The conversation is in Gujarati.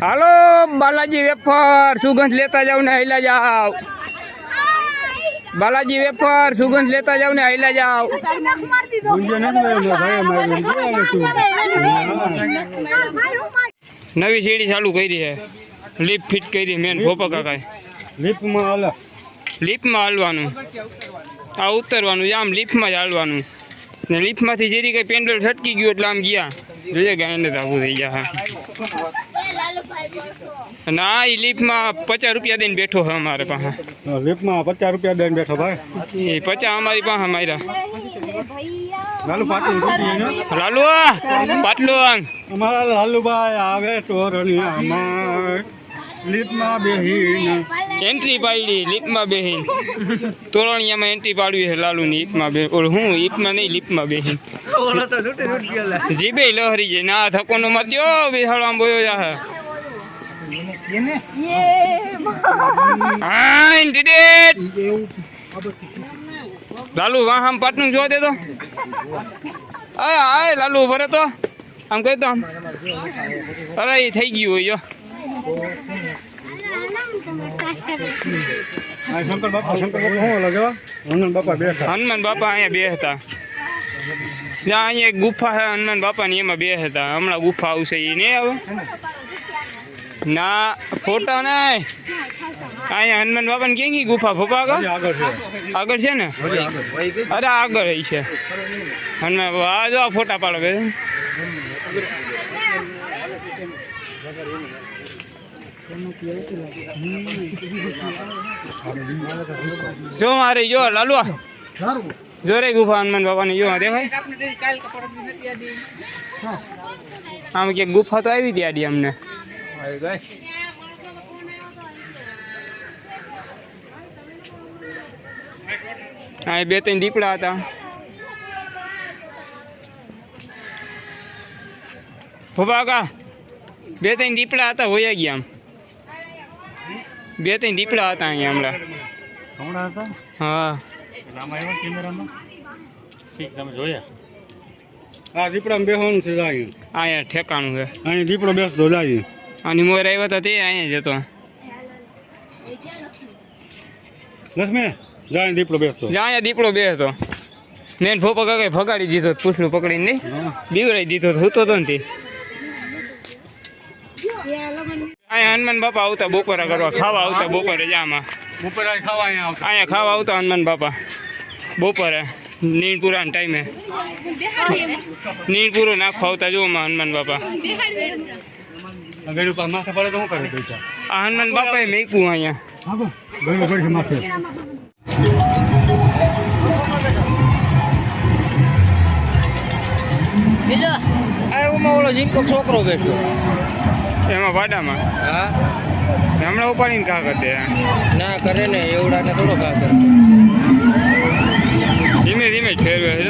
હાલો બાલાજી વેફર સુગંધ લેતા જાવ ને હેલા જાવ। બાલાજી વેફર સુગંધ લેતા જાવ ને હેલા જાવ। નવી સીડી ચાલુ કરી છે, લીપ ફિટ કરી મેન ભોપા કાકા। લીપમાં હાલવાનું, આ ઉતરવાનું, આમ લીપમાં જ હાલવાનું ને લીપમાંથી જેરી કઈ પેન્ડલ છટકી ગયું એટલે આમ ગયા જોઈએ ગાયને આવું થઈ ગયા। ના એ લીફમાં 50 રૂપિયા દઈને બેઠો છે અમારે પાસે। લીફમાં 50 રૂપિયા દઈને બેઠો ભાઈ, એ 50 અમારી પાસે માર્યા। લાલુ પાટલું લાલુ પાટલું અમારા લાલુભાઈ આવે તોરણિયામાં લીફમાં બેહીને એન્ટ્રી પાડી, લીફમાં બેહીને તોરણિયામાં એન્ટ્રી પાડવી છે લાલુની લીફમાં બે ઓળ હું લીફમાં નહીં લીફમાં બેહીને જીબે લહરી જાય ના ધક્કો નો મારજો બેહાડો આમ બોયો જા લાલુ વાહ આમ પાટનું જોવા દે તો આય લાલુ ભરે તો આમ કહી તો આમ અરે એ થઈ ગયું હોય શંકર બાપા શું લાગ્યો? હનુમાન બાપા બે હતા, હનુમાન બાપા અહીંયા બે હતા। ત્યાં અહીંયા એક ગુફા છે હનુમાન બાપાની, એમાં બે હતા। હમણાં ગુફા આવશે એ નહીં આવે ના ફોટા નહીં। અહીંયા હનુમાન બાપાને ક્યાં ગઈ ગુફા ભોપા આગળ છે ને? અરે આગળ છે હનુમાન બાપા। આ જો ફોટા પાડો બે જો મારે જો લાલુ જો રે ગુફા હનુમાન બાપાની જો દેખાય આમ કે ગુફા તો આવી હતી આડી અમને હા 2-3 દીપડા હતા ભોપા કા 2-3 દીપડા હતા હોયા ગયા આમ 2-3 દીપડા હતા અહીંયા હમણાં હા આ દીપડા બેસવાનું છે અહીંયા ઠેકાણું છે અહીં દીપડો બેસતો જાય આની મોર આવ્યા હતા તે અહીંયા જતો લક્ષ્મી જાય દીપડો બેસતો અહીંયા દીપડો બેસતો મેન ભોપા કાકા ભગાડી દીધો પૂછડું પકડીને નહીં બીવરાઈ દીધો હતો તો નથી અહીંયા હનુમાન બાપા આવતા બપોરા કરવા ખાવા આવતા બપોરે જામાં બપોરે ખાવા અહીંયા ખાવા આવતા હનુમાન બાપા બપોરે નીણપુરાના ટાઈમે નીણપુરો નાખવા આવતા જોમાં હનુમાન બાપા માથે પડે તો શું કરે પૈસા આ હનુમાન બાપાએ મેકવું અહીંયા માથે ઓલો જીનકો છોકરો બેઠો એમાં વાડામાં હા હમણાં ઉપાડીને ઘા કરી દે ના કરે ને એવડાને થોડો ઘા કરે ધીમે ધીમે જ ફેરવે છે